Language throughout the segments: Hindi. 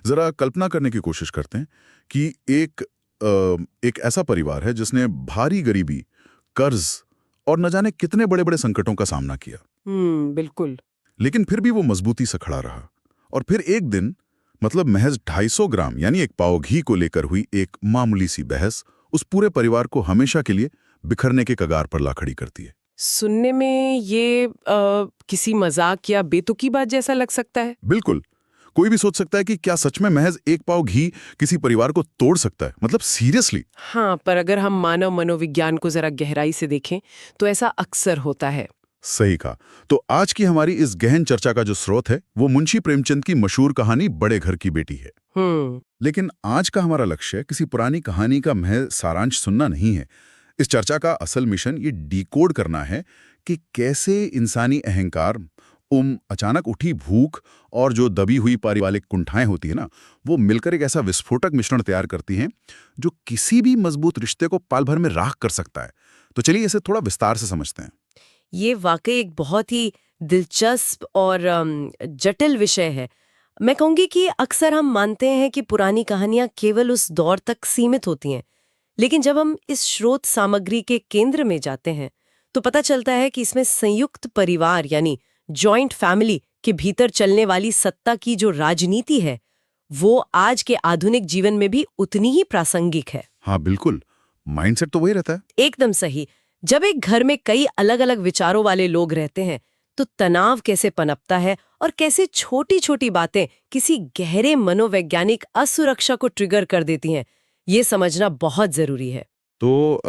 जरा कल्पना करने की कोशिश करते हैं कि एक ऐसा परिवार है जिसने भारी गरीबी, कर्ज और न जाने कितने बड़े-बड़े संकटों का सामना किया। बिल्कुल। लेकिन फिर भी वो मजबूती से खड़ा रहा। और फिर एक दिन, मतलब महज 250 ग्राम यानी एक पाव घी को लेकर हुई एक मामूली सी बहस उस पूरे परिवार को हमेशा के लिए बिखरने के कगार पर ला खड़ी करती है। सुनने में ये किसी मजाक या बेतुकी बात जैसा लग सकता है। बिल्कुल। कोई भी सोच सकता है कि क्या सच में महज एक पाव घी किसी परिवार को तोड़ सकता है? मतलब सीरियसली। हाँ, पर अगर हम मानव मनोविज्ञान को जरा गहराई से देखें तो ऐसा अक्सर होता है। सही कहा। तो आज की हमारी इस गहन चर्चा का जो स्रोत है वो मुंशी प्रेमचंद की मशहूर कहानी बड़े घर की बेटी है। लेकिन आज का हमारा लक्ष्य किसी पुरानी कहानी का महज सारांश सुनना नहीं है। इस चर्चा का असल मिशन ये डिकोड करना है कि कैसे इंसानी अहंकार, अचानक उठी भूख और जो दबी हुई पारिवारिक कुंठाएं होती है ना, वो मिलकर एक ऐसा विस्फोटक मिश्रण तैयार करती हैं जो किसी भी मजबूत रिश्ते को पल भर में राख कर सकता है। तो चलिए इसे थोड़ा विस्तार से समझते हैं। ये वाकई एक बहुत ही दिलचस्प और जटिल विषय है। मैं कहूँगी कि अक्सर हम मानते हैं कि पुरानी कहानियाँ केवल उस दौर तक सीमित होती हैं, लेकिन जब हम इस स्रोत सामग्री के केंद्र में जाते हैं तो पता चलता है कि इसमें संयुक्त परिवार यानी जॉइंट फैमिली के भीतर चलने वाली सत्ता की जो राजनीति है वो आज के आधुनिक जीवन में भी उतनी ही प्रासंगिक है। हाँ बिल्कुल, माइंडसेट तो वही रहता है। एकदम सही। जब एक घर में कई अलग अलग विचारों वाले लोग रहते हैं तो तनाव कैसे पनपता है और कैसे छोटी छोटी बातें किसी गहरे मनोवैज्ञानिक असुरक्षा को ट्रिगर कर देती हैं, ये समझना बहुत जरूरी है। तो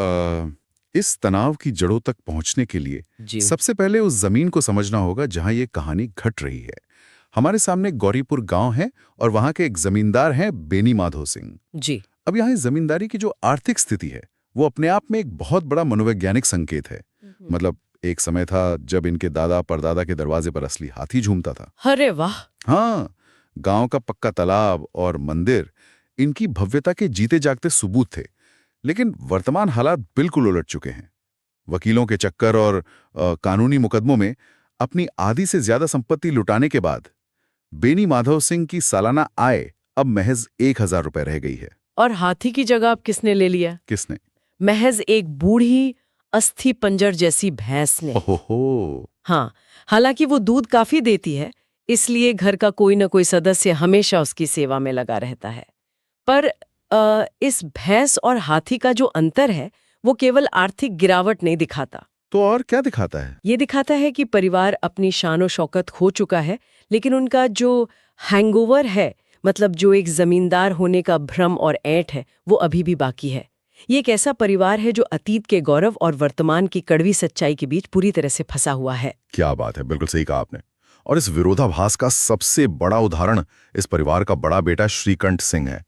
इस तनाव की जड़ों तक पहुंचने के लिए सबसे पहले उस जमीन को समझना होगा जहां ये कहानी घट रही है। हमारे सामने गौरीपुर गांव है और वहां के एक जमींदार हैं बेनी माधो सिंह जी। अब यहाँ इस जमींदारी की जो आर्थिक स्थिति है वो अपने आप में एक बहुत बड़ा मनोवैज्ञानिक संकेत है। मतलब एक समय था जब इनके दादा परदादा के दरवाजे पर असली हाथी झूमता था। अरे वाह। हाँ, गांव का पक्का तालाब और मंदिर इनकी भव्यता के जीते जागते सबूत थे। लेकिन वर्तमान हालात बिल्कुल उलट चुके हैं। वकीलों के चक्कर और कानूनी मुकदमों में अपनी आधी से ज्यादा संपत्ति लुटाने के बाद बेनी माधव सिंह की सालाना आय अब महज 1000 रुपए रह गई है। और हाथी की जगह अब किसने ले लिया? किसने? महज एक बूढ़ी अस्थि पंजर जैसी भैंस ने। ओहो। हाँ, हालांकि वो दूध काफी देती है, इसलिए घर का कोई न कोई सदस्य हमेशा उसकी सेवा में लगा रहता है। पर इस भैंस और हाथी का जो अंतर है वो केवल आर्थिक गिरावट नहीं दिखाता। तो और क्या दिखाता है? ये दिखाता है कि परिवार अपनी शान और शौकत खो चुका है, लेकिन उनका जो हैंगओवर है, मतलब जो एक जमींदार होने का भ्रम और ऐंठ है, वो अभी भी बाकी है। ये एक ऐसा परिवार है जो अतीत के गौरव और वर्तमान की कड़वी सच्चाई के बीच पूरी तरह से फंसा हुआ है। क्या बात है, बिल्कुल सही कहा आपने। और इस विरोधाभास का सबसे बड़ा उदाहरण इस परिवार का बड़ा बेटा श्रीकंठ सिंह है।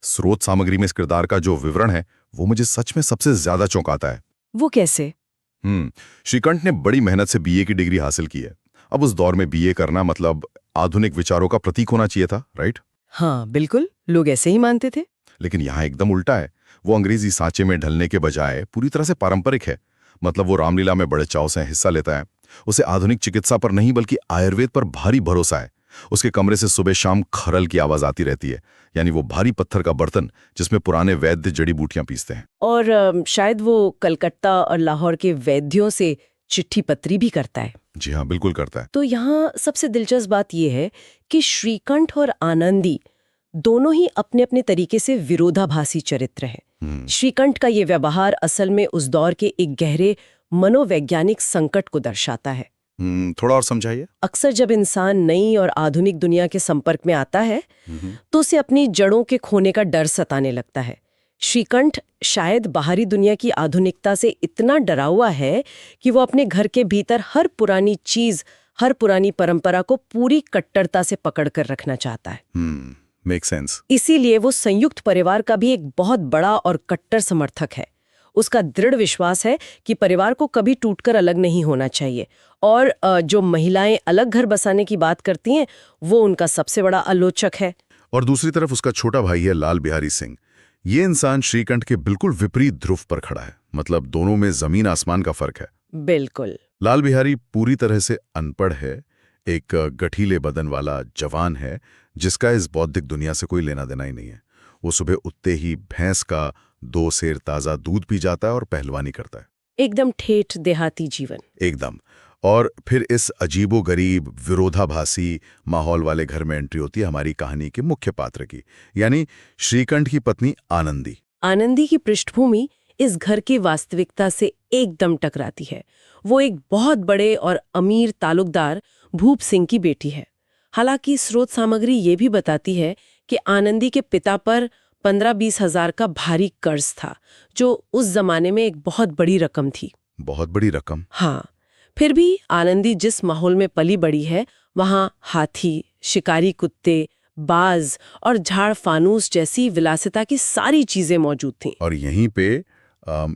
स्रोत सामग्री में इस किरदार का जो विवरण है वो मुझे सच में सबसे ज्यादा चौंकाता है। वो कैसे? श्रीकंठ ने बड़ी मेहनत से बीए की डिग्री हासिल की है। अब उस दौर में बीए करना मतलब आधुनिक विचारों का प्रतीक होना चाहिए था, राइट? हाँ बिल्कुल, लोग ऐसे ही मानते थे। लेकिन यहाँ एकदम उल्टा है। वो अंग्रेजी सांचे में ढलने के बजाय पूरी तरह से पारंपरिक है। मतलब वो रामलीला में बड़े चाव से हिस्सा लेता है। उसे आधुनिक चिकित्सा पर नहीं बल्कि आयुर्वेद पर भारी भरोसा है। उसके कमरे से सुबह शाम खरल की आवाज आती रहती है, यानी वो भारी पत्थर का बर्तन जिसमें पुराने वैद्य जड़ी बूटियां पीसते हैं। और शायद वो कलकत्ता और लाहौर के वैद्यों से चिट्ठी पत्री भी करता है। जी हाँ, बिल्कुल करता है। तो यहाँ सबसे दिलचस्प बात यह है कि श्रीकंठ और आनंदी दोनों ही अपने अपने तरीके से विरोधाभासी चरित्र हैं। श्रीकंठ का ये व्यवहार असल में उस दौर के एक गहरे मनोवैज्ञानिक संकट को दर्शाता है। थोड़ा और समझाइए। अक्सर जब इंसान नई और आधुनिक दुनिया के संपर्क में आता है तो उसे अपनी जड़ों के खोने का डर सताने लगता है। श्रीकंठ शायद बाहरी दुनिया की आधुनिकता से इतना डरा हुआ है कि वो अपने घर के भीतर हर पुरानी चीज, हर पुरानी परंपरा को पूरी कट्टरता से पकड़ कर रखना चाहता है। Make sense. इसीलिए वो संयुक्त परिवार का भी एक बहुत बड़ा और कट्टर समर्थक है। उसका दृढ़ विश्वास है कि परिवार को कभी टूटकर अलग नहीं होना चाहिए। और जो महिलाएं अलग घर बसाने की बात करती हैं वो उनका सबसे बड़ा आलोचक है। और दूसरी तरफ उसका छोटा भाई है लाल बिहारी सिंह। ये इंसान श्रीकंठ के बिल्कुल विपरीत ध्रुव पर खड़ा है। मतलब दोनों में जमीन आसमान का फर्क है। बिल्कुल। लाल बिहारी पूरी तरह से अनपढ़ है, एक गठीले बदन वाला जवान है जिसका इस बौद्धिक दुनिया से कोई लेना देना ही नहीं है। वो सुबह उठते ही भैंस का 2 सेर ताज़ा दूध पी जाता है और पहलवानी करता है। एकदम ठेठ देहाती जीवन। एकदम। और फिर इस अजीबोगरीब विरोधाभासी माहौल वाले घर में एंट्री होती है हमारी कहानी के मुख्य पात्र की, यानी श्रीकंठ की पत्नी आनंदी। आनंदी की पृष्ठभूमि इस घर की वास्तविकता से एकदम टकराती है। वो एक बहुत बड़े और अमीर तालुकदार भूप सिंह की बेटी है। हालांकि स्रोत सामग्री ये भी बताती है कि आनंदी के पिता पर 15-20 हजार का भारी कर्ज था, जो उस जमाने में एक बहुत बड़ी रकम थी। बहुत बड़ी रकम? हाँ। फिर भी आनंदी जिस माहौल में पली बड़ी है, वहाँ हाथी, शिकारी कुत्ते, बाज और झाड़ फानूस जैसी विलासिता की सारी चीजें मौजूद थीं। और यहीं पे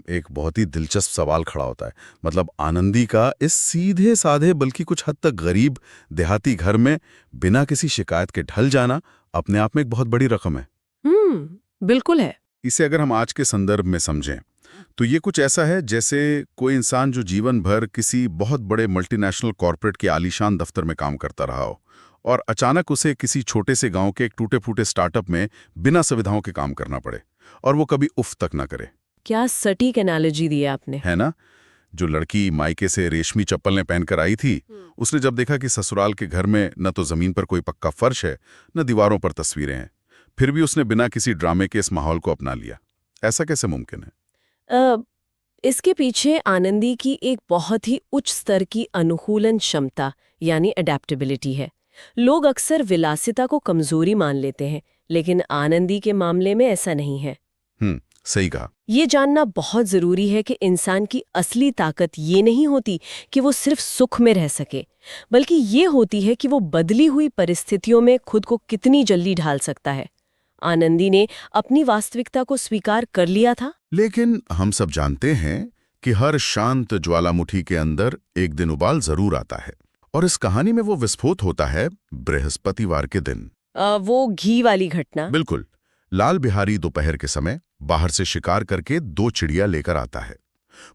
एक बहुत ही दिलचस्प सवाल खड़ा होता है। मतलब आनंदी का इस सीधे साधे बल्कि कुछ हद तक गरीब देहाती घर में बिना किसी शिकायत के ढल जाना अपने आप में एक बहुत बड़ी रकम है। बिल्कुल है। इसे अगर हम आज के संदर्भ में समझें तो ये कुछ ऐसा है जैसे कोई इंसान जो जीवन भर किसी बहुत बड़े मल्टीनेशनल कॉर्पोरेट के आलीशान दफ्तर में काम करता रहा हो और अचानक उसे किसी छोटे से गांव के एक टूटे-फूटे स्टार्टअप में बिना सुविधाओं के काम करना पड़े और वो कभी उफ तक ना करे। क्या सटीक एनालॉजी दी आपने। है ना? जो लड़की मायके से रेशमी चप्पलें पहनकर आई थी, उसने जब देखा कि ससुराल के घर में न तो जमीन पर कोई पक्का फर्श है, न दीवारों पर तस्वीरें हैं, फिर भी उसने बिना किसी ड्रामे के इस माहौल को अपना लिया। ऐसा कैसे मुमकिन है? इसके पीछे आनंदी की एक बहुत ही उच्च स्तर की अनुकूलन क्षमता यानी अडेप्टेबिलिटी है। लोग अक्सर विलासिता को कमजोरी मान लेते हैं, लेकिन आनंदी के मामले में ऐसा नहीं है। सही कहा। ये जानना बहुत जरूरी है कि इंसान की असली ताकत ये नहीं होती कि वो सिर्फ सुख में रह सके, बल्कि ये होती है कि वो बदली हुई परिस्थितियों में खुद को कितनी जल्दी ढाल सकता है। आनंदी ने अपनी वास्तविकता को स्वीकार कर लिया था। लेकिन हम सब जानते हैं कि हर शांत ज्वालामुखी के अंदर एक दिन उबाल जरूर आता है, और इस कहानी में वो विस्फोट होता है बृहस्पतिवार के दिन। वो घी वाली घटना। बिल्कुल। लाल बिहारी दोपहर के समय बाहर से शिकार करके 2 चिड़िया लेकर आता है।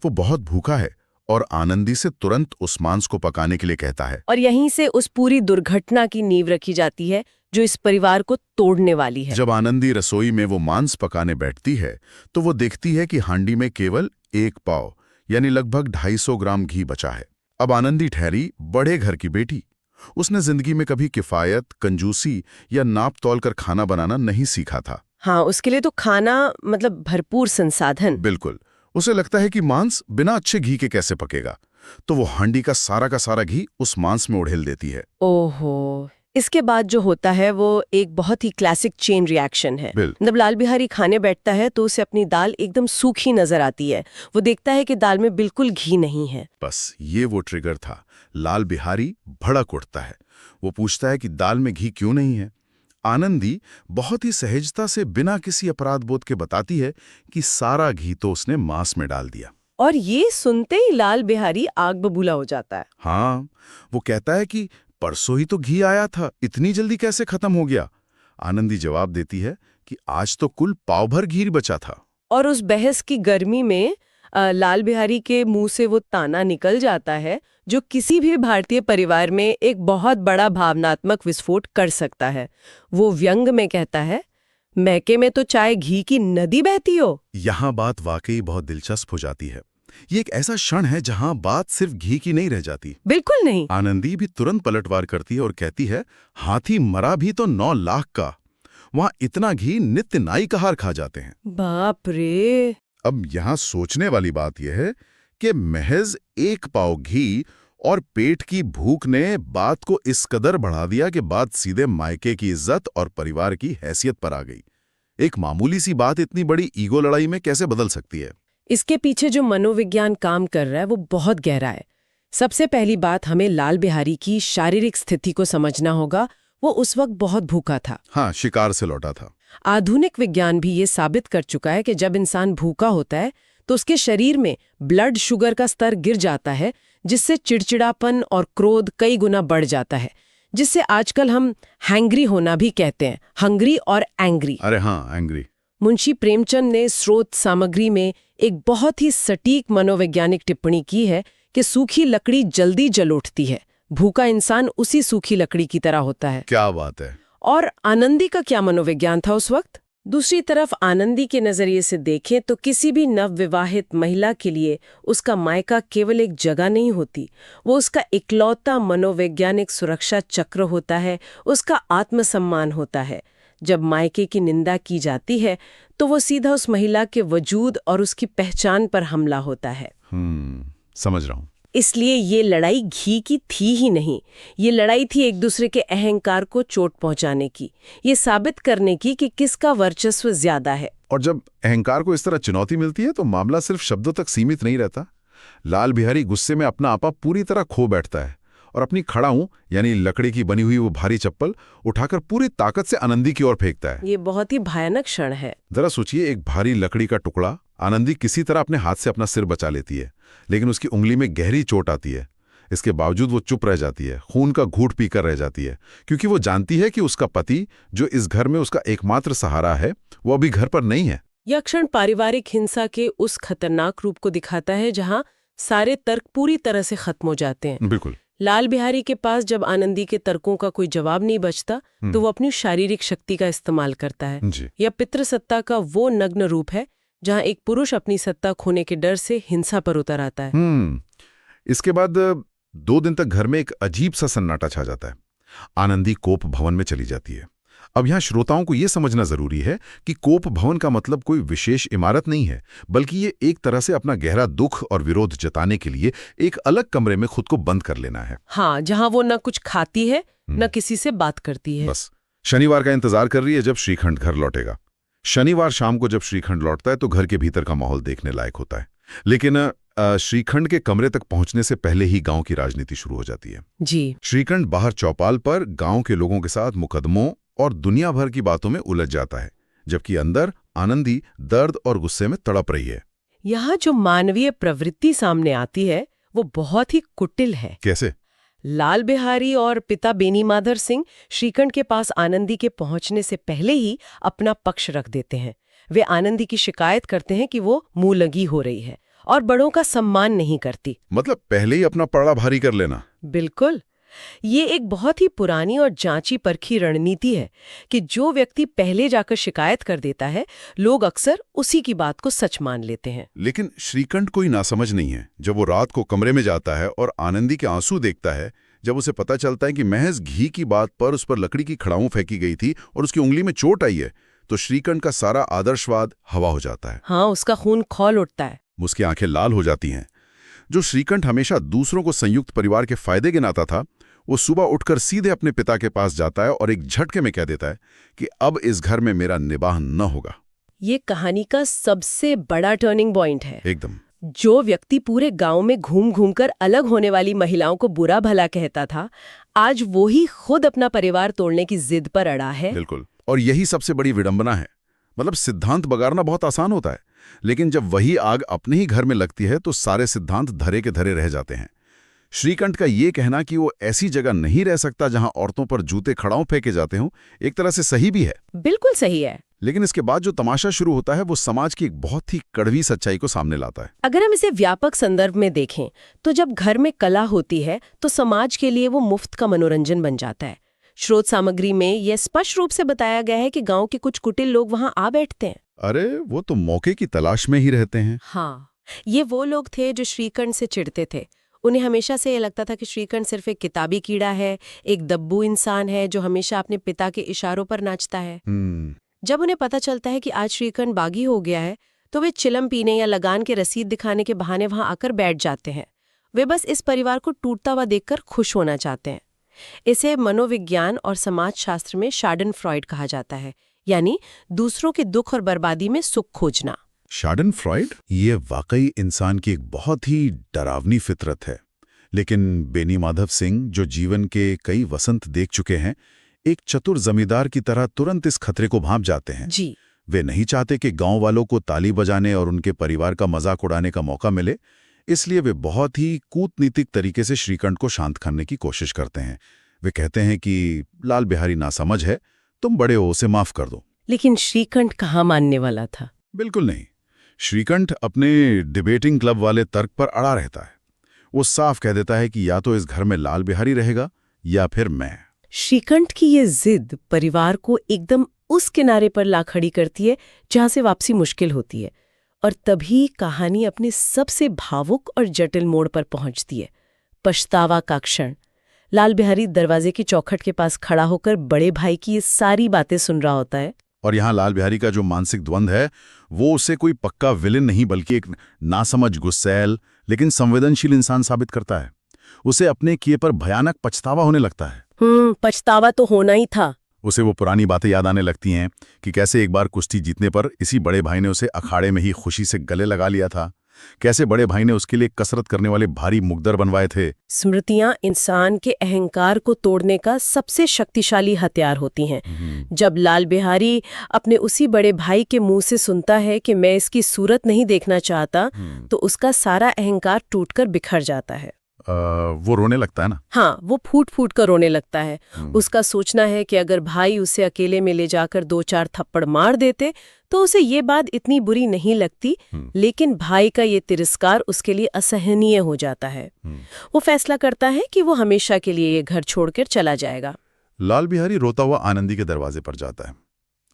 वो बहुत भूखा है और आनंदी से तुरंत उस मांस को पकाने के लिए कहता है। और यहीं से उस पूरी दुर्घटना की नींव रखी जाती है जो इस परिवार को तोड़ने वाली है। जब आनंदी रसोई में वो मांस पकाने बैठती है तो वो देखती है कि हांडी में केवल 1 पाव यानी लगभग 250 ग्राम घी बचा है। अब आनंदी ठहरी बड़े घर की बेटी। उसने जिंदगी में कभी किफायत, कंजूसी या नाप तौल कर खाना बनाना नहीं सीखा था। हाँ, उसके लिए तो खाना मतलब भरपूर संसाधन। बिल्कुल। उसे लगता है कि मांस बिना अच्छे घी के कैसे पकेगा, तो वो हांडी का सारा घी उस मांस में उड़ेल देती है। ओहो। इसके बाद जो होता है वो एक बहुत ही क्लासिक चेन रिएक्शन है। जब लाल बिहारी खाने बैठता है तो उसे अपनी दाल एकदम सूखी नजर आती है। वो देखता है कि दाल में बिल्कुल घी नहीं है। बस ये वो ट्रिगर था। लाल बिहारी भड़क उठता है। वो पूछता है कि दाल में घी क्यों नहीं है। आनंदी बहुत ही सहजता से बिना किसी अपराध बोध के बताती है कि सारा घी तो उसने मांस में डाल दिया। और ये सुनते ही लाल बिहारी आग बबूला हो जाता है। हाँ, वो कहता है कि परसों ही तो घी आया था, इतनी जल्दी कैसे खत्म हो गया। आनंदी जवाब देती है कि आज तो कुल पाव भर घी बचा था। और उस बहस की गर्मी में लाल बिहारी के मुंह से वो ताना निकल जाता है जो किसी भी भारतीय परिवार में एक बहुत बड़ा भावनात्मक विस्फोट कर सकता है। वो व्यंग में कहता है, मैके में तो चाहे घी की नदी बहती हो। यहाँ बात वाकई बहुत दिलचस्प हो जाती है। ये एक ऐसा क्षण है जहाँ बात सिर्फ घी की नहीं रह जाती। बिल्कुल नहीं। आनंदी भी तुरंत पलटवार करती है और कहती है, हाथी मरा भी तो 9 लाख का। वहाँ इतना घी नित्य नाई कहार खा जाते हैं। बाप रे। अब यहाँ सोचने वाली बात यह है कि महज 1 पाव घी और पेट की भूख ने बात को इस कदर बढ़ा दिया कि बात सीधे मायके की इज्जत और परिवार की हैसियत पर आ गई। एक मामूली सी बात इतनी बड़ी ईगो लड़ाई में कैसे बदल सकती है? इसके पीछे जो मनोविज्ञान काम कर रहा है वो बहुत गहरा है। सबसे पहली बात, हमें लाल बिहारी की शारीरिक स्थिति को समझना होगा। वो उस वक्त बहुत भूखा था। हाँ, शिकार से लौटा था। आधुनिक विज्ञान भी ये साबित कर चुका है कि जब इंसान भूखा होता है तो उसके शरीर में ब्लड शुगर का स्तर गिर जाता है, जिससे चिड़चिड़ापन और क्रोध कई गुना बढ़ जाता है, जिससे आजकल हम हैंग्री होना भी कहते हैं। हंग्री और एंग्री। अरे हाँ, एंग्री। मुंशी प्रेमचंद ने स्रोत सामग्री में एक बहुत ही सटीक मनोवैज्ञानिक टिप्पणी की है कि सूखी लकड़ी जल्दी जल उठती है, भूखा इंसान उसी सूखी लकड़ी की तरह होता है। क्या बात है। और आनंदी का क्या मनोविज्ञान था उस वक्त? दूसरी तरफ आनंदी के नजरिए से देखें तो किसी भी नवविवाहित महिला के लिए उसका मायका केवल एक जगह नहीं होती, वो उसका इकलौता मनोवैज्ञानिक सुरक्षा चक्र होता है, उसका आत्मसम्मान होता है। जब मायके की निंदा की जाती है तो वो सीधा उस महिला के वजूद और उसकी पहचान पर हमला होता है। समझ रहा हूं। इसलिए ये लड़ाई घी की थी ही नहीं, ये लड़ाई थी एक दूसरे के अहंकार को चोट पहुंचाने की, ये साबित करने की कि किसका वर्चस्व ज्यादा है। और जब अहंकार को इस तरह चुनौती मिलती है तो मामला सिर्फ शब्दों तक सीमित नहीं रहता। लाल बिहारी गुस्से में अपना आपा पूरी तरह खो बैठता है और अपनी खड़ाऊं यानी लकड़ी की बनी हुई वो भारी चप्पल उठाकर पूरी ताकत से आनंदी की ओर फेंकता है। ये बहुत ही भयानक क्षण है। जरा सोचिए, एक भारी लकड़ी का टुकड़ा, आनंदी किसी तरह अपने हाथ से अपना सिर बचा लेती है, लेकिन उसकी उंगली में गहरी चोट आती है। इसके बावजूद वो चुप रह जाती है, खून का घूंट पीकर रह जाती है, क्योंकि वो जानती है कि उसका पति, जो इस घर में उसका एकमात्र सहारा है, वो अभी घर पर नहीं है। यह क्षण पारिवारिक हिंसा के उस खतरनाक रूप को दिखाता है जहां सारे तर्क पूरी तरह से खत्म हो जाते हैं। बिल्कुल। लाल बिहारी के पास जब आनंदी के तर्कों का कोई जवाब नहीं बचता तो वो अपनी शारीरिक शक्ति का इस्तेमाल करता है। यह पितृसत्ता का वो नग्न रूप है जहां एक पुरुष अपनी सत्ता खोने के डर से हिंसा पर उतर आता है। इसके बाद 2 दिन तक घर में एक अजीब सा सन्नाटा छा जाता है। आनंदी कोप भवन में चली जाती है। अब यहाँ श्रोताओं को यह समझना जरूरी है कि कोप भवन का मतलब कोई विशेष इमारत नहीं है, बल्कि ये एक तरह से अपना गहरा दुख और विरोध जताने के लिए एक अलग कमरे में खुद को बंद कर लेना है। हाँ, जहां वो न कुछ खाती है न किसी से बात करती है। बस शनिवार का इंतजार कर रही है जब श्रीखंड घर लौटेगा। शनिवार शाम को जब श्रीखंड लौटता है तो घर के भीतर का माहौल देखने लायक होता है, लेकिन श्रीखंड के कमरे तक पहुंचने से पहले ही गांव की राजनीति शुरू हो जाती है। जी। श्रीखंड बाहर चौपाल पर गांव के लोगों के साथ मुकदमों और दुनिया भर की बातों में उलझ जाता है, जबकि अंदर आनंदी दर्द और गुस्से में तड़प रही है। यहाँ जो मानवीय प्रवृत्ति सामने आती है वो बहुत ही कुटिल है। कैसे? लाल बिहारी और पिता बेनीमाधर सिंह श्रीखंड के पास आनंदी के पहुंचने से पहले ही अपना पक्ष रख देते हैं। वे आनंदी की शिकायत करते हैं कि वो मुंह लगी हो रही है और बड़ों का सम्मान नहीं करती। मतलब पहले ही अपना पड़ा भारी कर लेना। बिल्कुल। ये एक बहुत ही पुरानी और जांची परखी रणनीति है कि जो व्यक्ति पहले जाकर शिकायत कर देता है, लोग अक्सर उसी की बात को सच मान लेते हैं। लेकिन श्रीखंड कोई नासमझ नहीं है। जब वो रात को कमरे में जाता है और आनंदी के आंसू देखता है, जब उसे पता चलता है कि महज घी की बात पर उस पर लकड़ी की खड़ाऊं फेंकी गई थी और उसकी उंगली में चोट आई है, तो श्रीखंड का सारा आदर्शवाद हवा हो जाता है। हाँ, उसका खून खौल उठता है। उसकी आंखें लाल हो जाती हैं। जो श्रीखंड हमेशा दूसरों को संयुक्त परिवार के फायदे गिनाता था, वो सुबह उठकर सीधे अपने पिता के पास जाता है और एक झटके में कह देता है कि अब इस घर में मेरा निबाह न होगा। ये कहानी का सबसे बड़ा टर्निंग पॉइंट है। एकदम। जो व्यक्ति पूरे गांव में घूम घूम कर अलग होने वाली महिलाओं को बुरा भला कहता था, आज वो ही खुद अपना परिवार तोड़ने की जिद पर अड़ा है। बिल्कुल। और यही सबसे बड़ी विडंबना है। मतलब सिद्धांत बगाड़ना बहुत आसान होता है, लेकिन जब वही आग अपने ही घर में लगती है तो सारे सिद्धांत धरे के धरे रह जाते हैं। श्रीखंड का ये कहना कि वो ऐसी जगह नहीं रह सकता जहां औरतों पर जूते खड़ाऊं फेंके जाते हों, एक तरह से सही भी है। बिल्कुल सही है। लेकिन इसके बाद जो तमाशा शुरू होता है वो समाज की एक बहुत ही कड़वी सच्चाई को सामने लाता है। अगर हम इसे व्यापक संदर्भ में देखें तो जब घर में कला होती है तो समाज के लिए वो मुफ्त का मनोरंजन बन जाता है। स्रोत सामग्री में यह स्पष्ट रूप से बताया गया है कि गांव के कुछ कुटिल लोग वहां आ बैठते हैं। अरे वो तो मौके की तलाश में ही रहते हैं। हाँ, ये वो लोग थे जो श्रीखंड से चिढ़ते थे। उन्हें हमेशा से ये लगता था कि श्रीखंड सिर्फ एक किताबी कीड़ा है, एक दब्बू इंसान है जो हमेशा अपने पिता के इशारों पर नाचता है। जब उन्हें पता चलता है कि आज श्रीखंड बागी हो गया है तो वे चिलम पीने या लगान के रसीद दिखाने के बहाने वहां आकर बैठ जाते हैं। वे बस इस परिवार को टूटता हुआ देखकर खुश होना चाहते हैं। इसे मनोविज्ञान और समाजशास्त्र में शार्डनफ्रॉइड कहा जाता है, यानी दूसरों के दुख और बर्बादी में सुख खोजना। शार्डनफ्रॉइड? ये वाकई इंसान की एक बहुत ही डरावनी फितरत है। लेकिन बेनीमाधव सिंह, जो जीवन के कई वसंत देख चुके हैं, एक चतुर जमींदार की तरह तुरंत इस खतरे को भांप जाते हैं। जी। वे नहीं चाहते कि गांव वालों को ताली बजाने और उनके परिवार का मजाक उड़ाने का मौका मिले, इसलिए वे बहुत ही कूटनीतिक तरीके से श्रीखंड को शांत करने की कोशिश करते हैं। वे कहते हैं कि लाल बिहारी नासमझ है, तुम बड़े हो, उसे माफ कर दो। लेकिन श्रीखंड कहाँ मानने वाला था? बिल्कुल नहीं। श्रीखंड अपने डिबेटिंग क्लब वाले तर्क पर अड़ा रहता है। वो साफ कह देता है कि या तो इस घर में लाल बिहारी रहेगा या फिर मैं। श्रीकंठ की ये जिद परिवार को एकदम उस किनारे पर ला खड़ी करती है जहां से वापसी मुश्किल होती है, और तभी कहानी अपने सबसे भावुक और जटिल मोड़ पर पहुंचती है। पछतावा का क्षण। लाल बिहारी दरवाजे की चौखट के पास खड़ा होकर बड़े भाई की ये सारी बातें सुन रहा होता है। और यहाँ लाल बिहारी का जो मानसिक द्वंद्व है वो उसे कोई पक्का विलेन नहीं बल्कि एक नासमझ, गुस्सैल लेकिन संवेदनशील इंसान साबित करता है। उसे अपने किए पर भयानक पछतावा होने लगता है। पछतावा तो होना ही था। उसे वो पुरानी बातें याद आने लगती हैं कि कैसे एक बार कुश्ती जीतने पर इसी बड़े भाई ने उसे अखाड़े में ही खुशी से गले लगा लिया था, कैसे बड़े भाई ने उसके लिए कसरत करने वाले भारी मुकद्दर बनवाए थे। स्मृतियां इंसान के अहंकार को तोड़ने का सबसे शक्तिशाली हथियार होती हैं। जब लाल बिहारी अपने उसी बड़े भाई के मुंह से सुनता है कि मैं इसकी सूरत नहीं देखना चाहता, तो उसका सारा अहंकार टूटकर बिखर जाता है। वो रोने लगता है ना? हाँ, वो फूट फूट कर रोने लगता है। उसका सोचना है कि अगर भाई उसे अकेले में ले जाकर 2-4 थप्पड़ मार देते तो उसे ये बात इतनी बुरी नहीं लगती, लेकिन भाई का ये तिरस्कार उसके लिए असहनीय हो जाता है। वो फैसला करता है कि वो हमेशा के लिए ये घर छोड़कर चला जाएगा। लाल बिहारी रोता हुआ आनंदी के दरवाजे पर जाता है।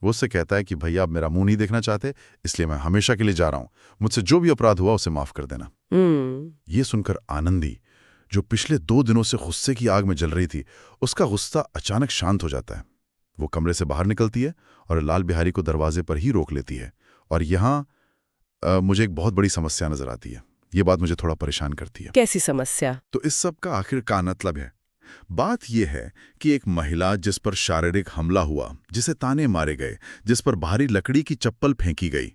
वो उससे कहता है कि भैया आप मेरा मुंह नहीं देखना चाहते, इसलिए मैं हमेशा के लिए जा रहा हूं। मुझसे जो भी अपराध हुआ उसे माफ कर देना। ये सुनकर आनंदी, जो पिछले 2 दिनों से गुस्से की आग में जल रही थी, उसका गुस्सा अचानक शांत हो जाता है। वो कमरे से बाहर निकलती है और लाल बिहारी को दरवाजे पर ही रोक लेती है। और यहाँ मुझे एक बहुत बड़ी समस्या नजर आती है। ये बात मुझे थोड़ा परेशान करती है। कैसी समस्या? तो इस सब का आखिर का मतलब है, बात यह है कि एक महिला जिस पर शारीरिक हमला हुआ, जिसे ताने मारे गए, जिस पर भारी लकड़ी की चप्पल फेंकी गई,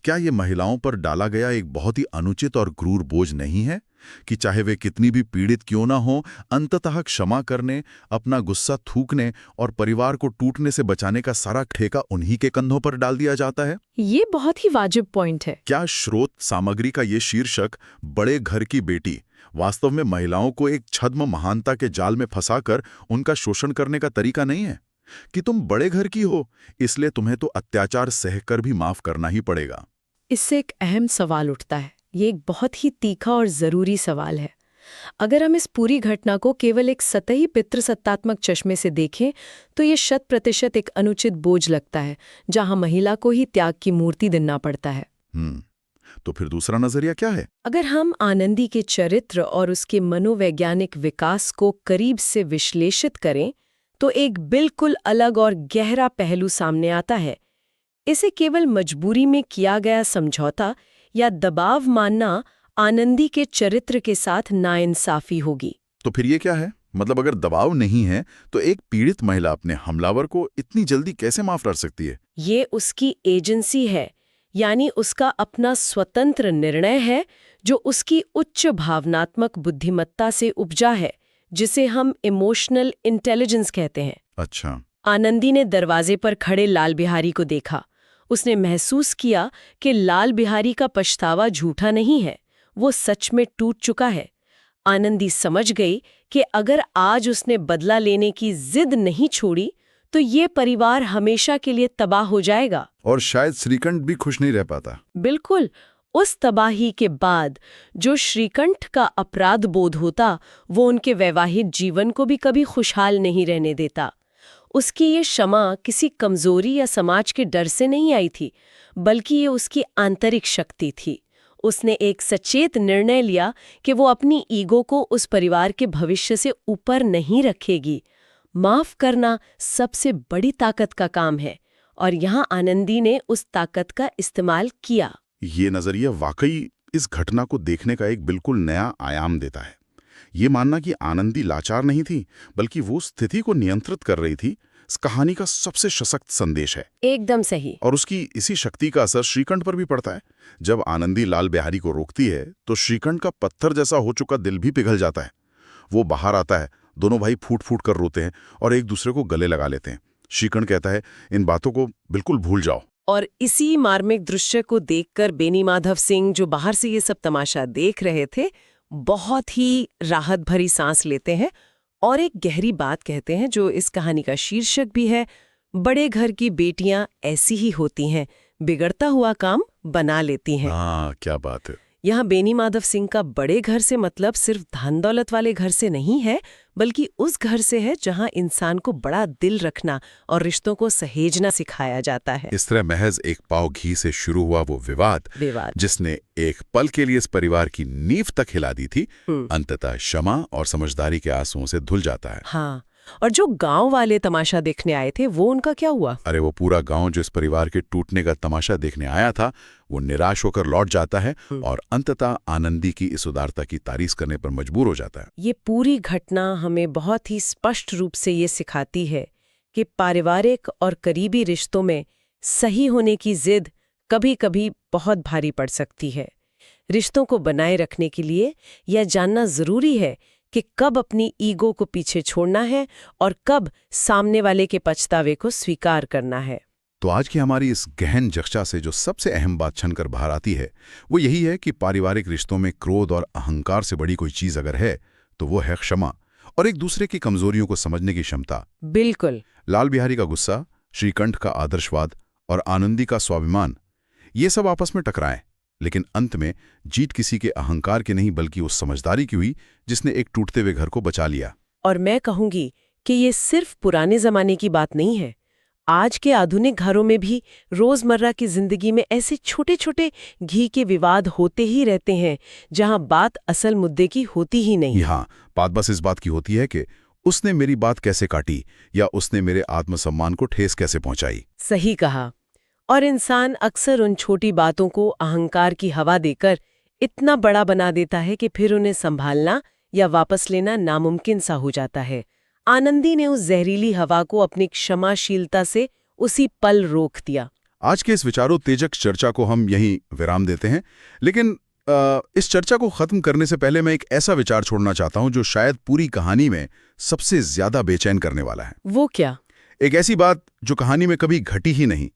क्या ये महिलाओं पर डाला गया एक बहुत ही अनुचित और क्रूर बोझ नहीं है कि चाहे वे कितनी भी पीड़ित क्यों ना हो, अंततः क्षमा करने, अपना गुस्सा थूकने और परिवार को टूटने से बचाने का सारा ठेका उन्हीं के कंधों पर डाल दिया जाता है? ये बहुत ही वाजिब पॉइंट है। क्या स्रोत सामग्री का ये शीर्षक बड़े घर की बेटी वास्तव में महिलाओं को एक छद्म महानता के जाल में फंसाकर उनका शोषण करने का तरीका नहीं है कि तुम बड़े घर की हो, इसलिए तुम्हें तो अत्याचार सहकर भी माफ करना ही पड़ेगा? इससे एक अहम सवाल उठता है। ये एक बहुत ही तीखा और जरूरी सवाल है। अगर हम इस पूरी घटना को केवल एक सतही पितृसत्तात्मक चश्मे से देखें तो ये 100% एक अनुचित बोझ लगता है, जहां महिला को ही त्याग की मूर्ति दिनना पड़ता है। तो फिर दूसरा नजरिया क्या है? अगर हम आनंदी के चरित्र और उसके मनोवैज्ञानिक विकास को करीब से विश्लेषित करें तो एक बिल्कुल अलग और गहरा पहलू सामने आता है। इसे केवल मजबूरी में किया गया समझौता या दबाव मानना आनंदी के चरित्र के साथ नाइंसाफी होगी। तो फिर ये क्या है? मतलब अगर दबाव नहीं है तो एक पीड़ित महिला अपने हमलावर को इतनी जल्दी कैसे माफ कर सकती है? ये उसकी एजेंसी है, यानी उसका अपना स्वतंत्र निर्णय है जो उसकी उच्च भावनात्मक बुद्धिमत्ता से उपजा है, जिसे हम इमोशनल इंटेलिजेंस कहते हैं। अच्छा। आनंदी ने दरवाजे पर खड़े लाल बिहारी को देखा। उसने महसूस किया कि लाल बिहारी का पछतावा झूठा नहीं है, वो सच में टूट चुका है। आनंदी समझ गई कि अगर आज उसने बदला लेने की जिद नहीं छोड़ी तो ये परिवार हमेशा के लिए तबाह हो जाएगा। और शायद श्रीकंठ भी खुश नहीं रह पाता। बिल्कुल। उस तबाही के बाद जो श्रीकंठ का अपराध बोध होता, वो उनके वैवाहिक जीवन को भी कभी खुशहाल नहीं रहने देता। उसकी ये क्षमा किसी कमजोरी या समाज के डर से नहीं आई थी, बल्कि ये उसकी आंतरिक शक्ति थी। उसने एक सचेत निर्णय लिया कि वो अपनी ईगो को उस परिवार के भविष्य से ऊपर नहीं रखेगी। माफ करना सबसे बड़ी ताकत का काम है, और यहाँ आनंदी ने उस ताकत का इस्तेमाल किया। ये नजरिया वाकई इस घटना को देखने का एक बिल्कुल नया आयाम देता है। ये मानना कि आनंदी लाचार नहीं थी, बल्कि वो स्थिति को नियंत्रित कर रही थी, इस कहानी का सबसे सशक्त संदेश है। एकदम सही। और उसकी इसी शक्ति का असर श्रीकंठ पर भी पड़ता है। जब आनंदी लाल बिहारी को रोकती है तो श्रीकंठ का पत्थर जैसा हो चुका दिल भी पिघल जाता है। वो बाहर आता है, दोनों भाई फूट फूट कर रोते हैं और एक दूसरे को गले लगा लेते हैं। श्रीकंठ कहता है, इन बातों को बिल्कुल भूल जाओ। और इसी मार्मिक दृश्य को देखकर बेनी माधव सिंह, जो बाहर से ये सब तमाशा देख रहे थे, बहुत ही राहत भरी सांस लेते हैं और एक गहरी बात कहते हैं जो इस कहानी का शीर्षक भी है, बड़े घर की बेटियां ऐसी ही होती हैं, बिगड़ता हुआ काम बना लेती हैं। क्या बात है। यहाँ बेनी माधव सिंह का बड़े घर से मतलब सिर्फ धन दौलत वाले घर से नहीं है, बल्कि उस घर से है जहाँ इंसान को बड़ा दिल रखना और रिश्तों को सहेजना सिखाया जाता है। इस तरह महज एक पाव घी से शुरू हुआ वो विवाद जिसने एक पल के लिए इस परिवार की नींव तक हिला दी थी, अंततः क्षमा और समझदारी के आंसुओं से धुल जाता है। हाँ, और जो गांव वाले तमाशा देखने आए थे वो उनका क्या हुआ? अरे वो पूरा गांव जो इस परिवार के टूटने का तमाशा देखने आया था, वो निराश होकर लौट जाता है और अंततः आनंदी की इस उदारता की तारीफ करने पर मजबूर हो जाता है। ये पूरी घटना हमें बहुत ही स्पष्ट रूप से ये सिखाती है कि पारिवारिक और करीबी रिश्तों में सही होने की जिद कभी-कभी बहुत भारी पड़ सकती है। रिश्तों को बनाए रखने के लिए यह जानना जरूरी है कि कब अपनी ईगो को पीछे छोड़ना है और कब सामने वाले के पछतावे को स्वीकार करना है। तो आज की हमारी इस गहन चर्चा से जो सबसे अहम बात छनकर बाहर आती है वो यही है कि पारिवारिक रिश्तों में क्रोध और अहंकार से बड़ी कोई चीज अगर है तो वो है क्षमा और एक दूसरे की कमजोरियों को समझने की क्षमता। बिल्कुल। लाल बिहारी का गुस्सा, श्रीकंठ का आदर्शवाद और आनंदी का स्वाभिमान, ये सब आपस में टकराएं, लेकिन अंत में जीत किसी के अहंकार की नहीं बल्कि उस समझदारी की हुई जिसने एक टूटते हुए घर को बचा लिया। और मैं कहूंगी कि ये सिर्फ पुराने जमाने की बात नहीं है। आज के आधुनिक घरों में भी रोजमर्रा की जिंदगी में ऐसे छोटे छोटे घी के विवाद होते ही रहते हैं जहां बात असल मुद्दे की होती ही नहीं। हाँ, बात बस इस बात की होती है कि उसने मेरी बात कैसे काटी या उसने मेरे आत्मसम्मान को ठेस कैसे पहुंचाई। सही कहा। और इंसान अक्सर उन छोटी बातों को अहंकार की हवा देकर इतना बड़ा बना देता है कि फिर उन्हें संभालना या वापस लेना नामुमकिन सा हो जाता है। आनंदी ने उस जहरीली हवा को अपनी क्षमाशीलता से उसी पल रोक दिया। आज के इस विचारोत्तेजक चर्चा को हम यहीं विराम देते हैं, लेकिन इस चर्चा को खत्म करने से पहले मैं एक ऐसा विचार छोड़ना चाहता हूं जो शायद पूरी कहानी में सबसे ज्यादा बेचैन करने वाला है। वो क्या? एक ऐसी बात जो कहानी में कभी घटी ही नहीं,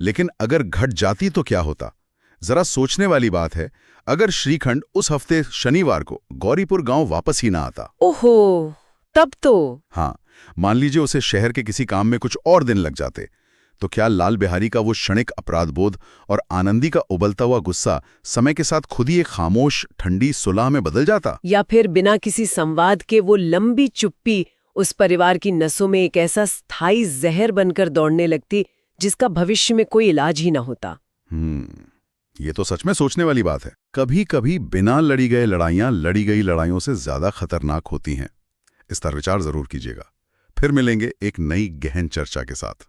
लेकिन अगर घट जाती तो क्या होता। जरा सोचने वाली बात है, अगर श्रीखंड उस हफ्ते शनिवार को गौरीपुर गांव वापस ही ना आता। ओहो, तब तो। हाँ, मान लीजिए उसे शहर के किसी काम में कुछ और दिन लग जाते, तो क्या लाल बिहारी का वो क्षणिक अपराध बोध और आनंदी का उबलता हुआ गुस्सा समय के साथ खुद ही एक खामोश ठंडी सुलह में बदल जाता? या फिर बिना किसी संवाद के वो लंबी चुप्पी उस परिवार की नसों में एक ऐसा स्थायी जहर बनकर दौड़ने लगती जिसका भविष्य में कोई इलाज ही ना होता। ये तो सच में सोचने वाली बात है। कभी कभी बिना लड़ी गई लड़ाइयां लड़ी गई लड़ाइयों से ज्यादा खतरनाक होती हैं। इस पर विचार जरूर कीजिएगा। फिर मिलेंगे एक नई गहन चर्चा के साथ।